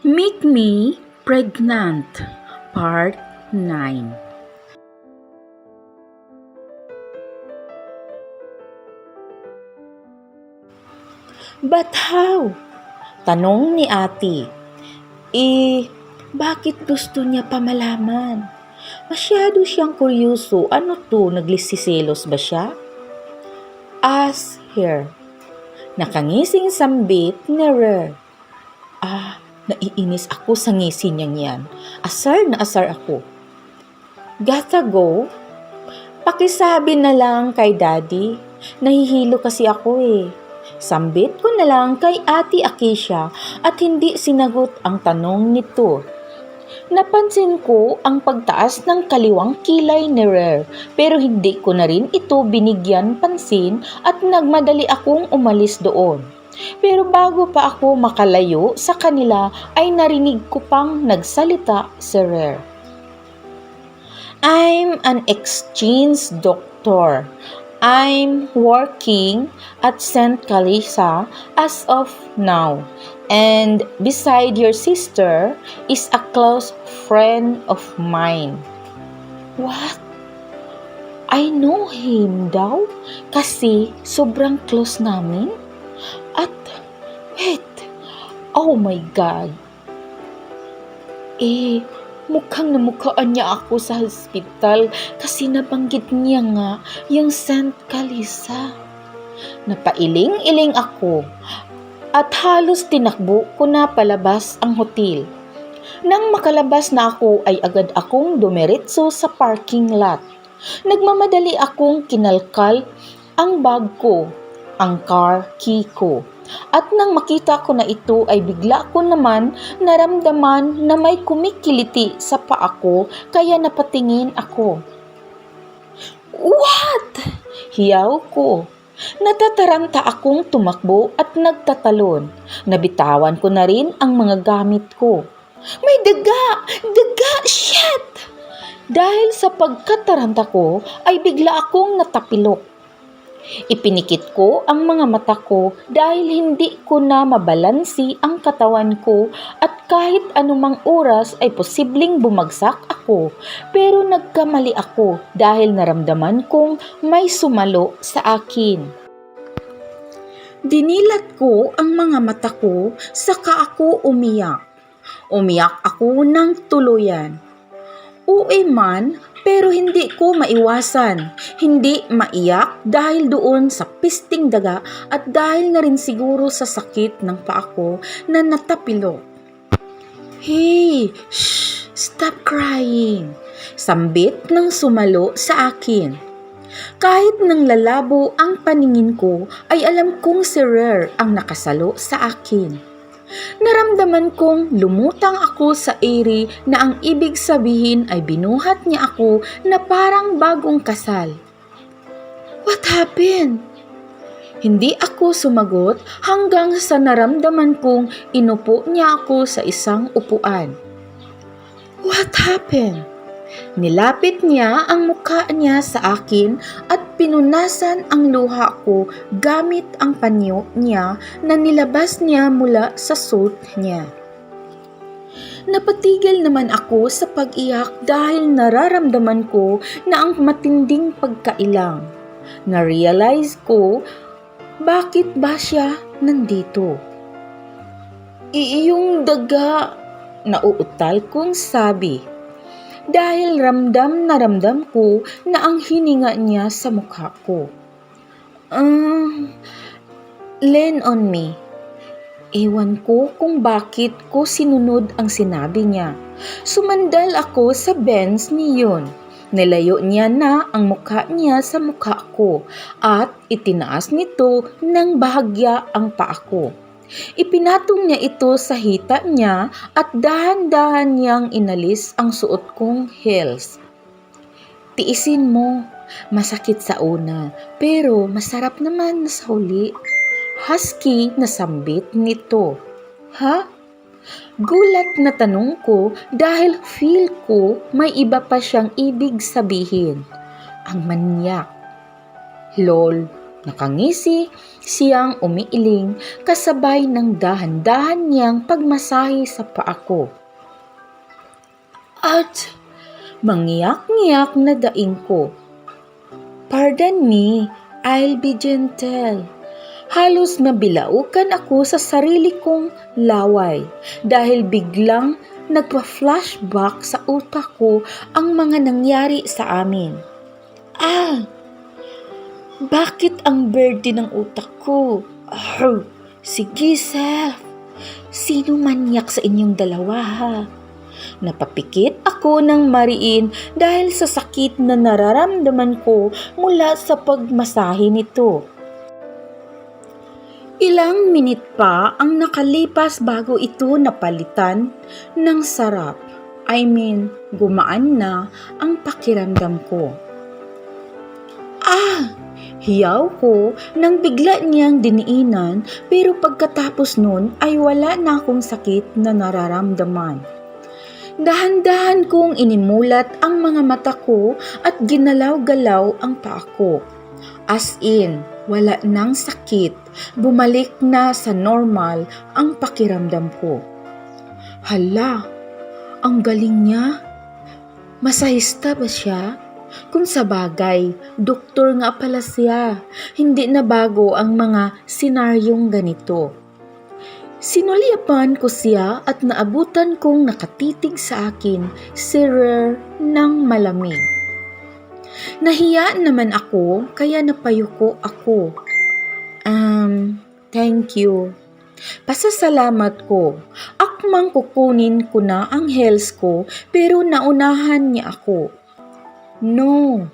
Make Me Pregnant, Part 9. But how? Tanong ni ate. Bakit gusto niya pa malaman? Masyado siyang kuryoso. Ano to, naglisiselos ba siya? Ask her. Nakangising sambit ni Rare. Naiinis ako sa ngisi niyang yan. Asar na asar ako. Gotta go? Pakisabi na lang kay daddy. Nahihilo kasi ako eh. Sambit ko na lang kay Ate Acacia at hindi sinagot ang tanong nito. Napansin ko ang pagtaas ng kaliwang kilay ni Rare pero hindi ko na rin ito binigyan pansin at nagmadali akong umalis doon. Pero bago pa ako makalayo sa kanila ay narinig ko pang nagsalita si Rare. I'm an exchange doctor. I'm working at St. Calisa as of now. And beside your sister is a close friend of mine. What? I know him daw kasi sobrang close namin? At, wait, oh my God. Mukhang namukhaan niya ako sa hospital kasi nabanggit niya nga yung St. Calisa. Napailing-iling ako at halos tinakbo ko na palabas ang hotel. Nang makalabas na ako ay agad akong dumiretso sa parking lot. Nagmamadali akong kinalkal ang bag ko, ang car key ko. At nang makita ko na ito ay bigla ko naman naramdaman na may kumikiliti sa paa ko kaya napatingin ako. What? Hiyaw ko. Natataranta akong tumakbo at nagtatalon. Nabitawan ko na rin ang mga gamit ko. May daga! Daga! Shit! Dahil sa pagkataranta ko ay bigla akong natapilok. Ipinikit ko ang mga mata ko dahil hindi ko na mabalansi ang katawan ko at kahit anumang oras ay posibleng bumagsak ako. Pero nagkamali ako dahil naramdaman kong may sumalo sa akin. Dinilat ko ang mga mata ko saka ako umiyak. Umiyak ako ng tuluyan. Uwi man, pero hindi ko maiwasan. Hindi maiyak dahil doon sa pisting daga at dahil na rin siguro sa sakit ng paa ko na natapilok. Hey, shh, stop crying. Sambit ng sumalo sa akin. Kahit nang lalabo ang paningin ko ay alam kong si Rare ang nakasalo sa akin. Naramdaman kong lumutang ako sa ere na ang ibig sabihin ay binuhat niya ako na parang bagong kasal. What happened? Hindi ako sumagot hanggang sa naramdaman kong inupo niya ako sa isang upuan. What happened? Nilapit niya ang mukha niya sa akin at pinunasan ang luha ko gamit ang panyo niya na nilabas niya mula sa suit niya. Napatigil naman ako sa pag-iyak dahil nararamdaman ko na ang matinding pagkailang. Na-realize ko bakit ba siya nandito. Iyong daga, nauutal kong sabi. Dahil ramdam na ramdam ko na ang hininga niya sa mukha ko. Lean on me. Ewan ko kung bakit ko sinunod ang sinabi niya. Sumandal ako sa bench niyon. Nilayo niya na ang mukha niya sa mukha ko at itinaas nito ng bahagya ang paa ko. Ipinatong niya ito sa hita niya at dahan-dahan niyang inalis ang suot kong heels. Tiisin mo, masakit sa una, pero masarap naman sa huli. Husky na sambit nito. Ha? Gulat na tanong ko dahil feel ko may iba pa siyang ibig sabihin. Ang manyak. Lol, Nakangisi siyang umiiling kasabay ng dahan-dahan niyang pagmasahe sa paa ko. At mangiyak-ngiyak na daing ko. Pardon me, I'll be gentle. Halos mabilaukan ako sa sarili kong laway dahil biglang nagpa-flashback sa utak ko ang mga nangyari sa amin. Bakit ang birthday ng utak ko? Sige, Self. Sino manyak sa inyong dalawa, ha? Napapikit ako ng mariin dahil sa sakit na nararamdaman ko mula sa pagmasahe nito. Ilang minit pa ang nakalipas bago ito napalitan ng sarap. Gumaan na ang pakiramdam ko. Hiyaw ko nang bigla niyang diniinan pero pagkatapos nun ay wala na akong sakit na nararamdaman. Dahan-dahan kong inimulat ang mga mata ko at ginalaw-galaw ang paa ko. As in, wala nang sakit, bumalik na sa normal ang pakiramdam ko. Hala, ang galing niya. Masahista ba siya? Kung sabagay, doktor nga pala siya. Hindi na bago ang mga senaryong ganito. Sinulyapan ko siya at naabutan kong nakatitig sa akin si Rare ng malamig. Nahiya naman ako kaya napayuko ako. Thank you. Pasasalamat ko. Akmang kukunin ko na ang heels ko pero naunahan niya ako. No,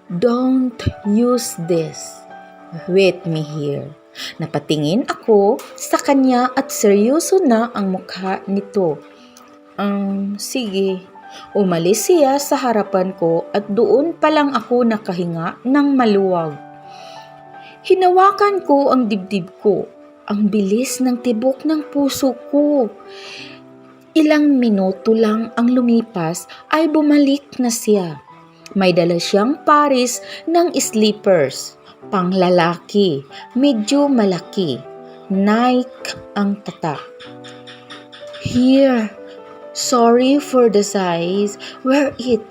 don't use this. Wait me here. Napatingin ako sa kanya at seryoso na ang mukha nito. Sige. Umalis siya sa harapan ko at doon pa lang ako nakahinga ng maluwag. Hinawakan ko ang dibdib ko. Ang bilis ng tibok ng puso ko. Ilang minuto lang ang lumipas ay bumalik na siya. May dala siyang pares ng slippers, panglalaki, medyo malaki. Nike ang tatak. Here, sorry for the size, wear it.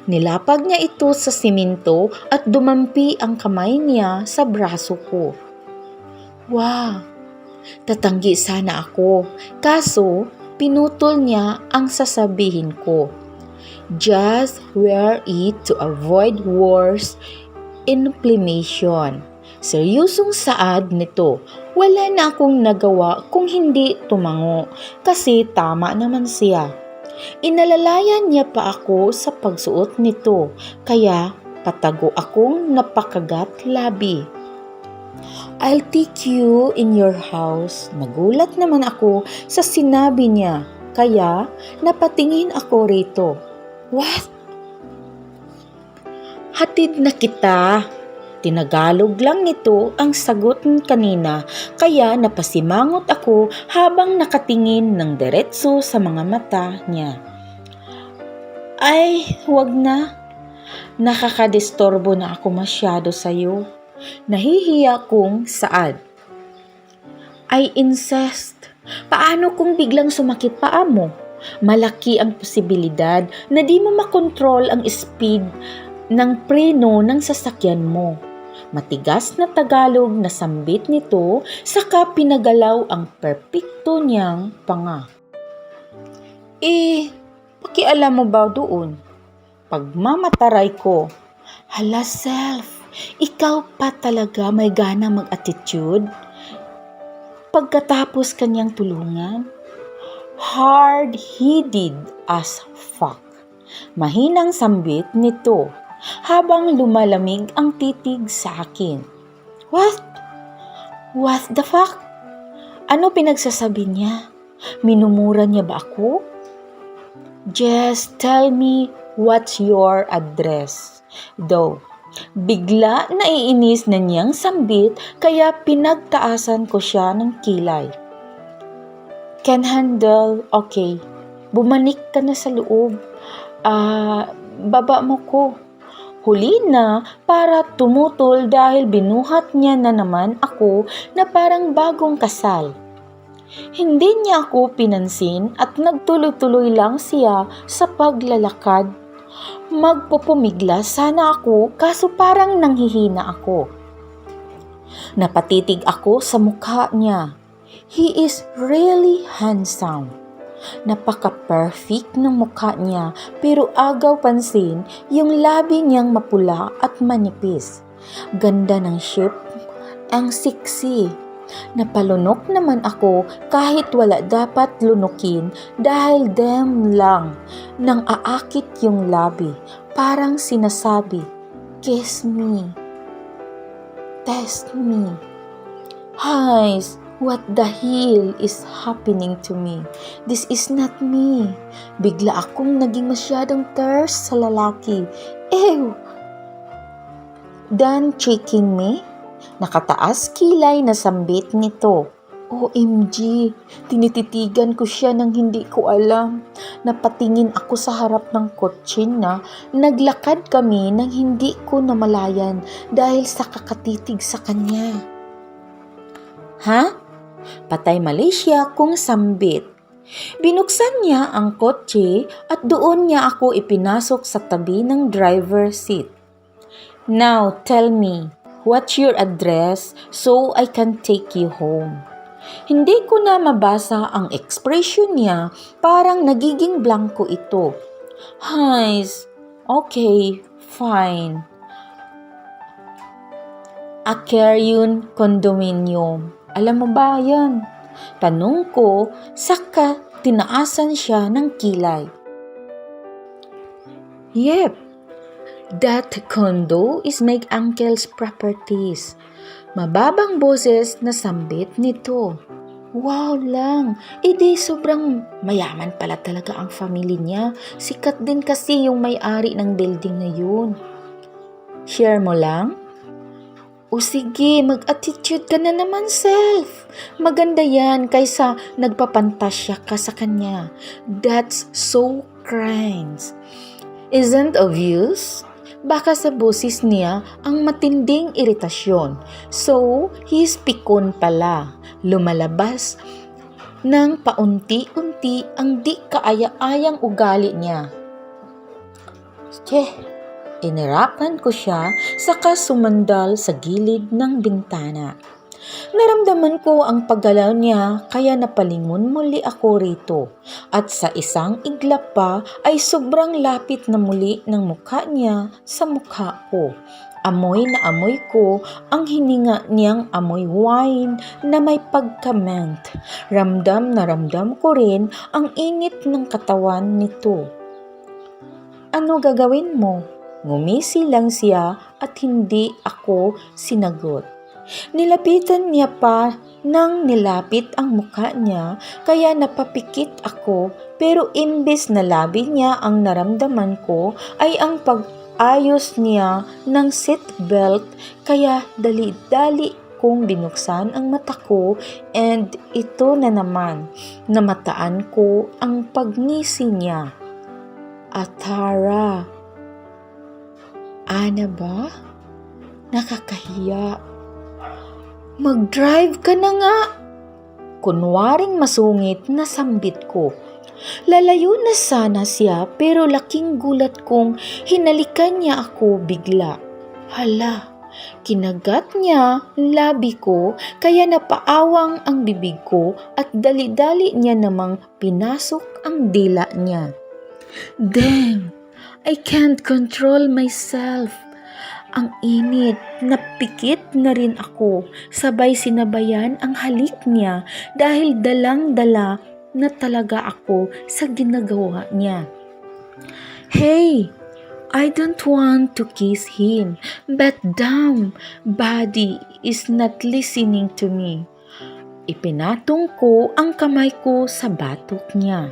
Nilapag niya ito sa simento at dumampi ang kamay niya sa braso ko. Wow, tatanggi sana ako, kaso pinutol niya ang sasabihin ko. Just wear it to avoid worse inflammation. Seryosong saad nito. Wala na akong nagawa kung hindi tumango kasi tama naman siya. Inalalayan niya pa ako sa pagsuot nito kaya patago akong napakagat labi. I'll take you in your house. Nagulat naman ako sa sinabi niya kaya napatingin ako rito. What? Hatid na kita. Tinagalog lang nito ang sagot kanina kaya napasimangot ako habang nakatingin ng diretso sa mga mata niya. Ay, huwag na. Nakakadistorbo na ako masyado sa'yo. Nahihiya kong saad. Ay, incest. Paano kung biglang sumakit paa mo? Malaki ang posibilidad na di mo makontrol ang speed ng preno ng sasakyan mo. Matigas na Tagalog na sambit nito saka pinagalaw ang perpekto niyang panga. Pakialam mo ba doon? Pagmamataray ko, hala Self, ikaw pa talaga may gana mag-attitude? Pagkatapos kanyang tulungan, hard-headed as fuck. Mahinang sambit nito habang lumalamig ang titig sa akin. What? What the fuck? Ano pinagsasabi niya? Minumura niya ba ako? Just tell me what's your address. Though, bigla naiinis na niyang sambit kaya pinagtaasan ko siya ng kilay. Can handle, okay. Bumalik ka na sa loob. Baba mo ko. Huli na para tumutol dahil binuhat niya na naman ako na parang bagong kasal. Hindi niya ako pinansin at nagtuloy-tuloy lang siya sa paglalakad. Magpupumigla sana ako kaso parang nanghihina ako. Napatitig ako sa mukha niya. He is really handsome. Napaka-perfect ng mukha niya pero agaw pansin yung labi niyang mapula at manipis. Ganda ng shape, ang sexy. Napalunok naman ako kahit wala dapat lunukin dahil damn lang nang aakit yung labi. Parang sinasabi, kiss me, test me. Guys, what the hell is happening to me? This is not me. Bigla akong naging masyadong thirst sa lalaki. Ew! Done checking me? Nakataas kilay na sambit nito. OMG, tinititigan ko siya nang hindi ko alam. Napatingin ako sa harap ng kotse na naglakad kami nang hindi ko namalayan dahil sa kakatitig sa kanya. Ha? Patay Malaysia kung sambit. Binuksan niya ang kotse at doon niya ako ipinasok sa tabi ng driver seat. Now tell me, what's your address so I can take you home? Hindi ko na mabasa ang expression niya, parang nagiging blanco ito. Guys, okay, fine. Aquarium Condominium. Alam mo ba yan? Tanong ko, saka tinaasan siya ng kilay. Yep, that condo is my uncle's properties. Mababang boses na sambit nito. Wow lang, edi sobrang mayaman pala talaga ang family niya. Sikat din kasi yung may-ari ng building na yun. Share mo lang? O sige, mag-attitude ka na naman, self. Maganda yan kaysa nagpapantasya ka sa kanya. That's so cringe. Isn't obvious? Baka sa boses niya ang matinding iritasyon. So, he's pikon pala. Lumalabas ng paunti-unti ang di kaaya-ayang ugali niya. Inirapan ko siya saka sumandal sa gilid ng bintana. Naramdaman ko ang paggalaw niya kaya napalingon muli ako rito at sa isang iglap pa ay sobrang lapit na muli ng mukha niya sa mukha ko. Amoy na amoy ko ang hininga niyang amoy wine na may pagka-mint. Ramdam na ramdam ko rin ang init ng katawan nito. Ano gagawin mo? Ngumisi lang siya at hindi ako sinagot. Nilapitan niya pa nang nilapit ang mukha niya kaya napapikit ako pero imbes na labi niya ang naramdaman ko ay ang pag-ayos niya ng seatbelt kaya dali-dali kong binuksan ang mata ko and ito na naman, namataan ko ang pagngisi niya. Atara, Ana ba? Nakakahiya. Mag-drive ka na nga. Kunwaring masungit na sambit ko. Lalayo na sana siya pero laking gulat kong hinalikan niya ako bigla. Hala, kinagat niya labi ko kaya napaawang ang bibig ko at dali-dali niya namang pinasok ang dila niya. Damn, I can't control myself. Ang init, napikit na rin ako, sabay sinabayan ang halik niya dahil dalang-dala na talaga ako sa ginagawa niya. Hey, I don't want to kiss him, but damn, body is not listening to me. Ipinatong ko ang kamay ko sa batok niya.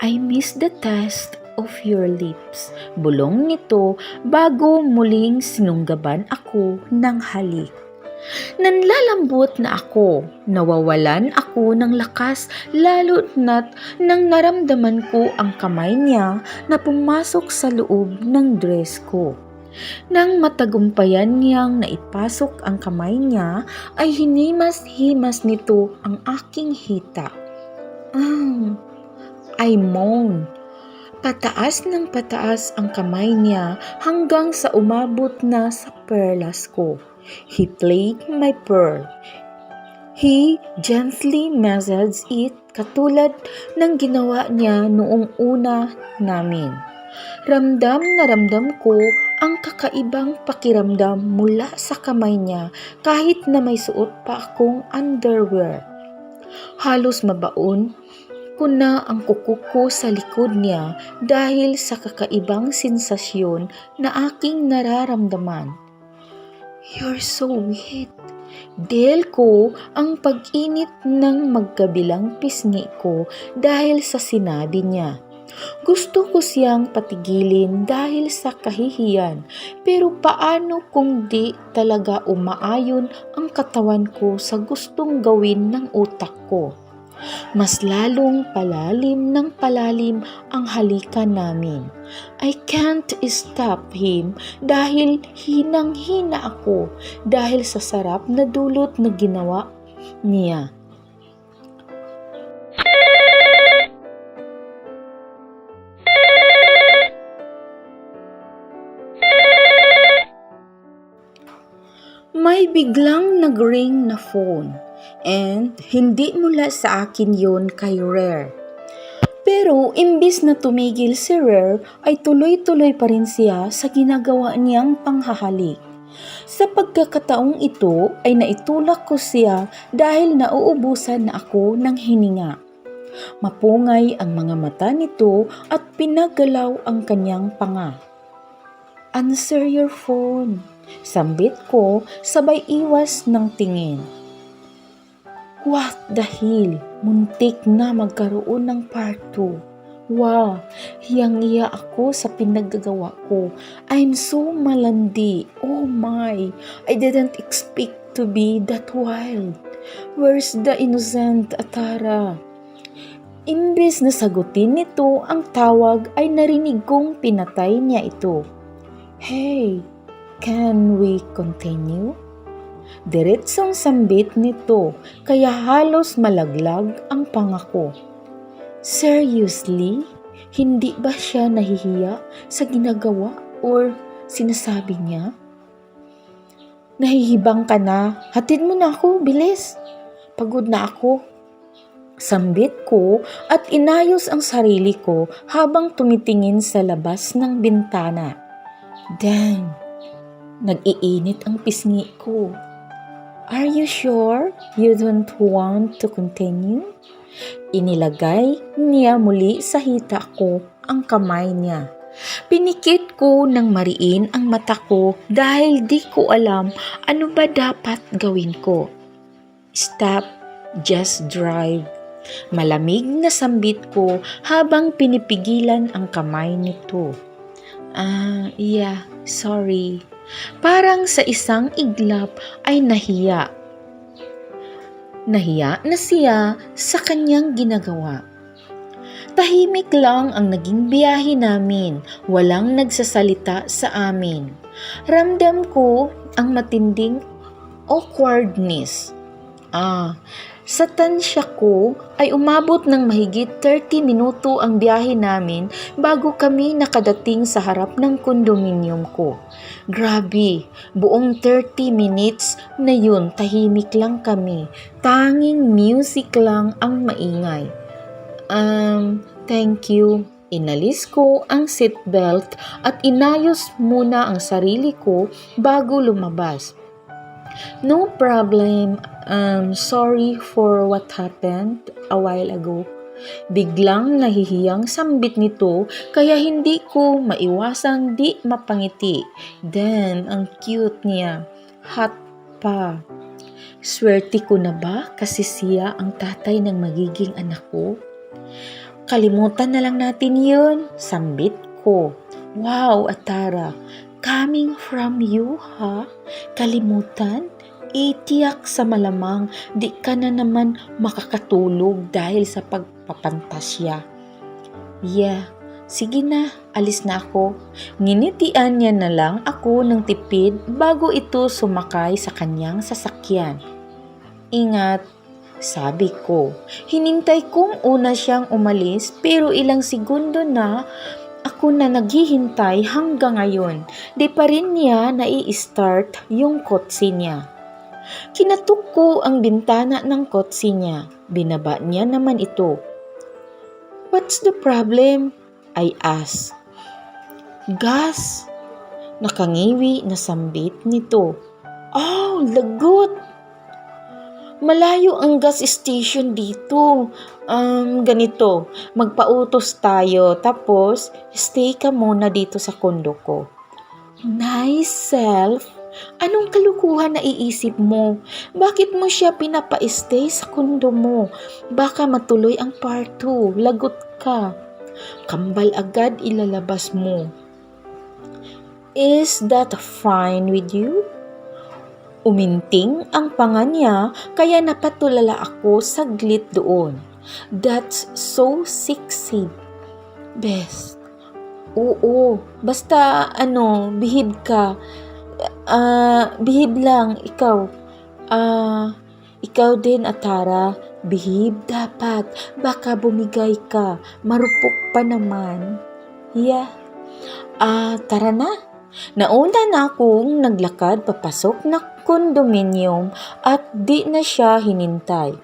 I miss the taste of your lips. Bulong nito bago muling sinunggaban ako ng halik. Nanlalambot na ako, nawawalan ako ng lakas lalo na't nang naramdaman ko ang kamay niya na pumasok sa loob ng dress ko. Nang matagumpayan niyang naipasok ang kamay niya, ay hinimas-himas nito ang aking hita. I moaned. Pataas ng pataas ang kamay niya hanggang sa umabot na sa perlas ko. He played my pearl. He gently massaged it katulad ng ginawa niya noong una namin. Ramdam na ramdam ko ang kakaibang pakiramdam mula sa kamay niya kahit na may suot pa akong underwear. Halos mabaon ko na ang kuko ko sa likod niya dahil sa kakaibang sensasyon na aking nararamdaman. "You're so wet." Dahil ko ang pag-init ng magkabilang pisngi ko dahil sa sinabi niya. Gusto ko siyang patigilin dahil sa kahihiyan, pero paano kung di talaga umaayon ang katawan ko sa gustong gawin ng utak ko? Mas lalong palalim ng palalim ang halikan namin. I can't stop him dahil hinang-hina ako dahil sa sarap na dulot na ginawa niya. May biglang nag-ring na phone. And hindi mula sa akin yon kay Rare. Pero imbis na tumigil si Rare ay tuloy-tuloy pa rin siya sa ginagawa niyang panghahalik. Sa pagkakataong ito ay naitulak ko siya dahil nauubusan na ako ng hininga. Mapungay ang mga mata nito at pinagalaw ang kanyang panga. "Answer your phone," sambit ko sabay iwas ng tingin. What the hell? Muntik na magkaroon ng part 2. Wow, hiyang-iya ako sa pinagagawa ko. I'm so malandi. Oh my, I didn't expect to be that wild. Where's the innocent Atara? Imbes na sagutin nito ang tawag ay narinig kong pinatay niya ito. Hey, can we continue? Diretsong sambit nito kaya halos malaglag ang pangako. Seriously? Hindi ba siya nahihiya sa ginagawa or sinasabi niya? Nahihibang ka na, hatid mo na ako, bilis. Pagod na ako. Sambit ko at inayos ang sarili ko habang tumitingin sa labas ng bintana. Dang, nag-iinit ang pisngi ko. Are you sure you don't want to continue? Inilagay niya muli sa hita ko ang kamay niya. Pinikit ko ng mariin ang mata ko dahil di ko alam ano ba dapat gawin ko. Stop, just drive. Malamig na sambit ko habang pinipigilan ang kamay nito. Yeah, sorry. Parang sa isang iglap ay nahiya. Nahiya na siya sa kanyang ginagawa. Tahimik lang ang naging biyahe namin, walang nagsasalita sa amin. Ramdam ko ang matinding awkwardness. Sa tansya ko ay umabot ng mahigit 30 minuto ang biyahe namin bago kami nakadating sa harap ng kondominium ko. Grabe, buong 30 minutes na yun tahimik lang kami. Tanging music lang ang maingay. Thank you. Inalis ko ang seatbelt at inayos muna ang sarili ko bago lumabas. No problem. Sorry for what happened a while ago. Biglang nahihiyang sambit nito kaya hindi ko maiwasang di mapangiti. Then, ang cute niya. Hot pa. Swerte ko na ba kasi siya ang tatay ng magiging anak ko? Kalimutan na lang natin yun. Sambit ko. Wow, Atara. Coming from you, ha? Kalimutan? Tiyak sa malamang di ka na naman makakatulog dahil sa pagpapantasya. Yeah, sige na, alis na ako. Nginitian niya na lang ako ng tipid bago ito sumakay sa kanyang sasakyan. Ingat, sabi ko. Hinintay kong una siyang umalis pero ilang segundo na ako na naghihintay hanggang ngayon. Di pa rin niya nai-start yung kotse niya. Kinatok ko ang bintana ng kotse niya. Binaba niya naman ito. What's the problem? I asked. Gas. Nakangiwi na sambit nito. Oh, lagot. Malayo ang gas station dito. Ganito, magpautos tayo tapos stay ka muna dito sa kondo ko. Nice self. Anong kalukuhan na iisip mo? Bakit mo siya pinapa-stay sa kondo mo? Baka matuloy ang part 2. Lagot ka. Kambal agad ilalabas mo. Is that fine with you? Uminting ang panga niya kaya napatulala ako saglit doon. That's so sexy. Best. Oo, basta behave ka. Behave lang, ikaw. Ikaw din, Atara. Behave dapat. Baka bumigay ka. Marupok pa naman. Yeah. Tara na. Nauna na akong naglakad papasok na kondominium at di na siya hinintay.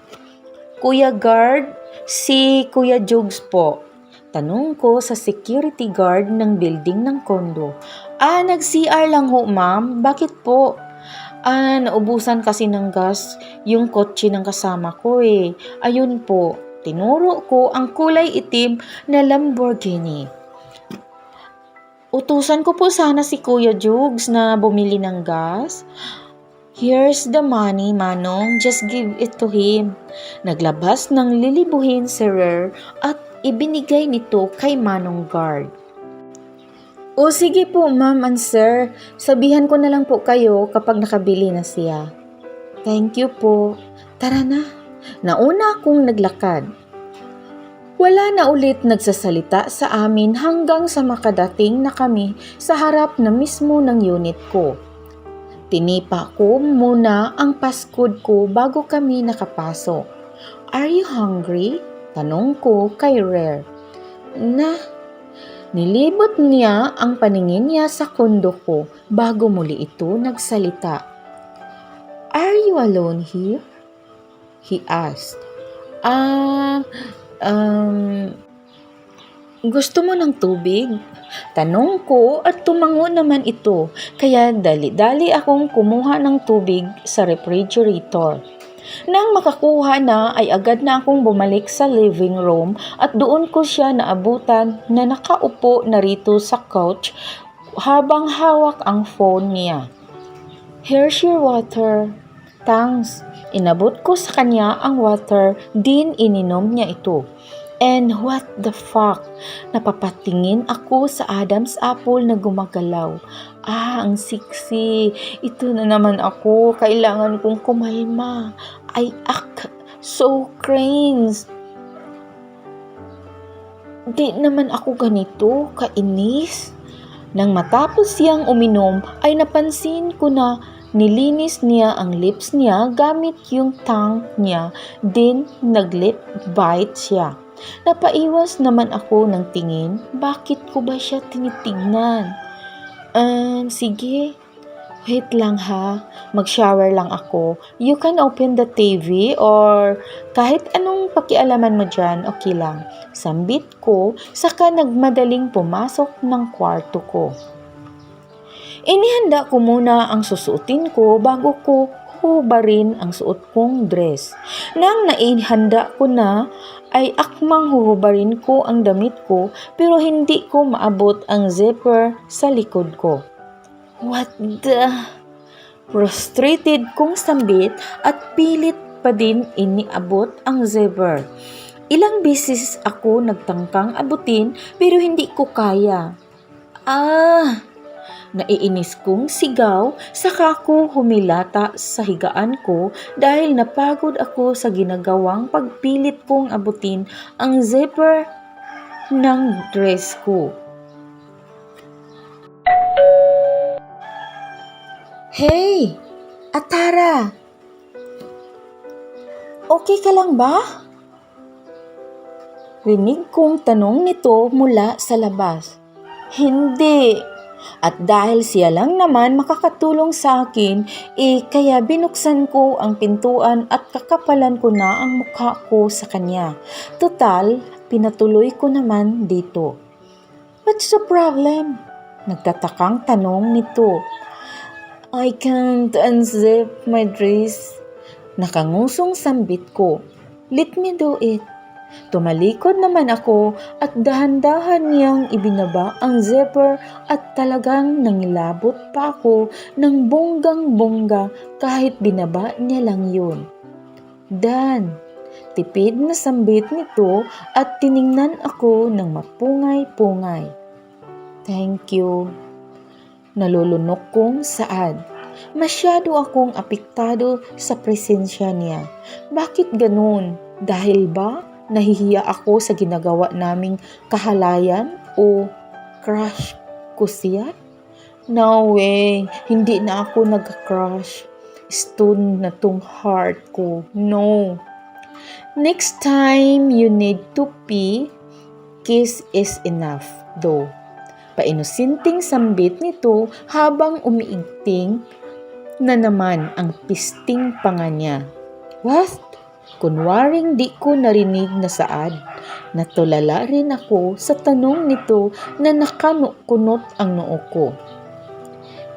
Kuya Guard, si Kuya Jugs po. Tanong ko sa security guard ng building ng kondo. Nag-CR lang ho, ma'am. Bakit po? Naubusan kasi ng gas yung kotse ng kasama ko eh. Ayun po, tinuro ko ang kulay itim na Lamborghini. Utusan ko po sana si Kuya Jugs na bumili ng gas. Here's the money, Manong. Just give it to him. Naglabas ng lilibuhin si Rare at ibinigay nito kay Manong Guard. O sige po, ma'am and sir. Sabihan ko na lang po kayo kapag nakabili na siya. Thank you po. Tara na. Nauna akong naglakad. Wala na ulit nagsasalita sa amin hanggang sa makadating na kami sa harap na mismo ng unit ko. Tinipa ko muna ang passcode ko bago kami nakapasok. Are you hungry? Tanong ko kay Rare. Nilibot niya ang paningin niya sa kondo ko bago muli ito nagsalita. Are you alone here? He asked. Gusto mo ng tubig? Tanong ko at tumango naman ito, kaya dali-dali akong kumuha ng tubig sa refrigerator. Nang makakuha na ay agad na akong bumalik sa living room at doon ko siya naabutan na nakaupo na rito sa couch habang hawak ang phone niya. Here's your water. Thanks. Inabot ko sa kanya ang water, din ininom niya ito. And what the fuck? Napapatingin ako sa Adam's apple na gumagalaw. Ang sexy. Ito na naman ako. Kailangan kong kumalma. I act so cringe. Di naman ako ganito, kainis. Nang matapos siyang uminom, ay napansin ko na nilinis niya ang lips niya gamit yung tongue niya. Then, nag-lip bite siya. Napaiwas naman ako ng tingin. Bakit ko ba siya tinitignan? Sige. Wait lang ha. Mag-shower lang ako. You can open the TV or kahit anong pakialaman mo dyan, okay lang. Sambit ko, saka nagmadaling pumasok ng kwarto ko. Inihanda ko muna ang susuotin ko bago ko hubarin ang suot kong dress. Nang naihanda ko na, ay akmang huhubarin ko ang damit ko pero hindi ko maabot ang zipper sa likod ko. What the? Frustrated kong sambit at pilit pa din iniabot ang zipper. Ilang beses ako nagtangkang abutin pero hindi ko kaya. Naiinis kong sigaw, saka ako humilata sa higaan ko dahil napagod ako sa ginagawang pagpilit kong abutin ang zipper ng dress ko. Hey! Atara! Okay ka lang ba? Rinig kong tanong nito mula sa labas. Hindi. At dahil siya lang naman makakatulong sa akin, kaya binuksan ko ang pintuan at kakapalan ko na ang mukha ko sa kanya. Total, pinatuloy ko naman dito. What's the problem? Nagtatakang tanong nito. I can't unzip my dress. Nakangusong sambit ko. Let me do it. Tumalikod naman ako at dahan-dahan niyang ibinaba ang zipper at talagang nangilabot pa ako ng bonggang-bongga kahit binaba niya lang yun. Dan, tipid na sambit nito at tiningnan ako ng mapungay-pungay. Thank you. Nalulunok kong saad. Masyado akong apektado sa presensya niya. Bakit ganun? Dahil ba nahihiya ako sa ginagawa naming kahalayan o crush ko siya? No way, hindi na ako nag-crush. Stone na tong heart ko. No. Next time you need to pee, kiss is enough though. Painusinting sambit nito habang umiigting na naman ang pisting panga niya. What? Kunwaring di ko narinig na saad. Natulala rin ako sa tanong nito na nakakunot ang noo ko.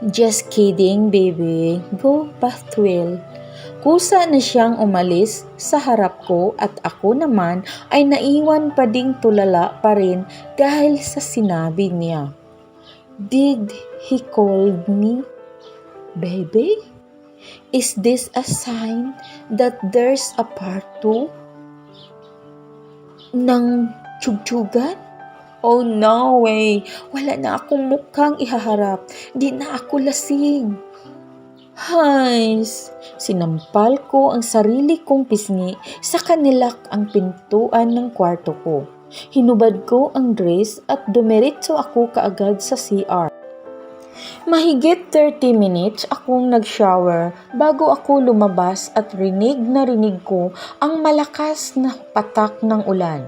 Just kidding, baby. Go bath well. Kusa na siyang umalis sa harap ko at ako naman ay naiwan pa ding tulala pa rin dahil sa sinabi niya. Did he call me baby? Is this a sign that there's a part 2 ng tugtugan? Oh no way! Wala na akong mukhang ihaharap. Di na ako lasing. Hays! Sinampal ko ang sarili kong pisngi sa kanilak ang pintuan ng kwarto ko. Hinubad ko ang dress at dumiretso ako kaagad sa CR. Mahigit 30 minutes akong nag-shower bago ako lumabas at rinig ko ang malakas na patak ng ulan.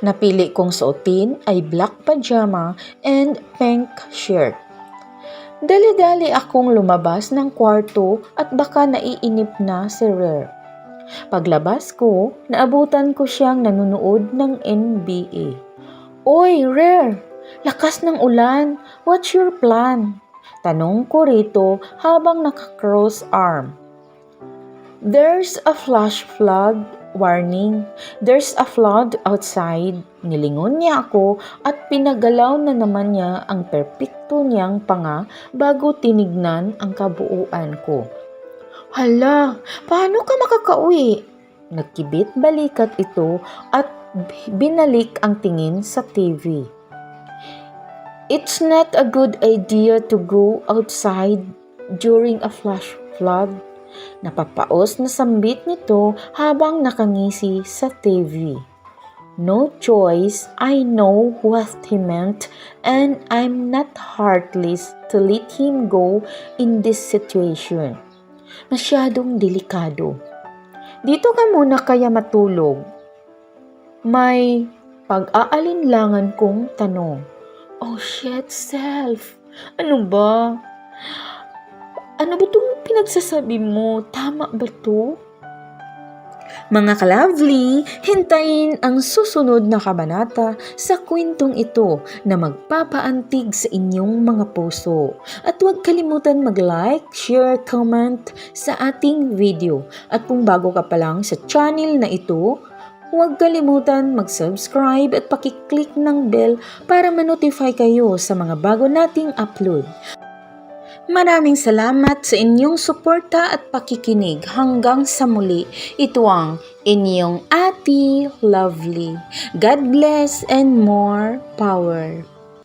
Napili kong suotin ay black pajama and pink shirt. Dali-dali akong lumabas ng kwarto at baka naiinip na si Rare. Paglabas ko, naabutan ko siyang nanonood ng NBA. Oy, Rare! Lakas ng ulan! What's your plan? Tanong ko rito habang naka-cross arm. There's a flash flood warning. There's a flood outside. Nilingon niya ako at pinagalaw na naman niya ang perpekto niyang panga bago tinignan ang kabuuan ko. Hala, paano ka makakauwi? Nagkibit balikat ito at binalik ang tingin sa TV. It's not a good idea to go outside during a flash flood. Napapaos na sambit nito habang nakangisi sa TV. No choice, I know what he meant and I'm not heartless to let him go in this situation. Masyadong delikado. Dito ka muna kaya matulog. May pag-aalinlangan kong tanong. Oh shit, self. Ano ba? Ano ba itong pinagsasabi mo? Tama ba to? Mga ka-lovely, hintayin ang susunod na kabanata sa kwentong ito na magpapaantig sa inyong mga puso. At huwag kalimutan mag-like, share, comment sa ating video. At kung bago ka pa lang sa channel na ito, huwag kalimutan mag-subscribe at pakiclick ng bell para ma-notify kayo sa mga bago nating upload. Maraming salamat sa inyong suporta at pakikinig. Hanggang sa muli, ito ang inyong Ate Lovely. God bless and more power.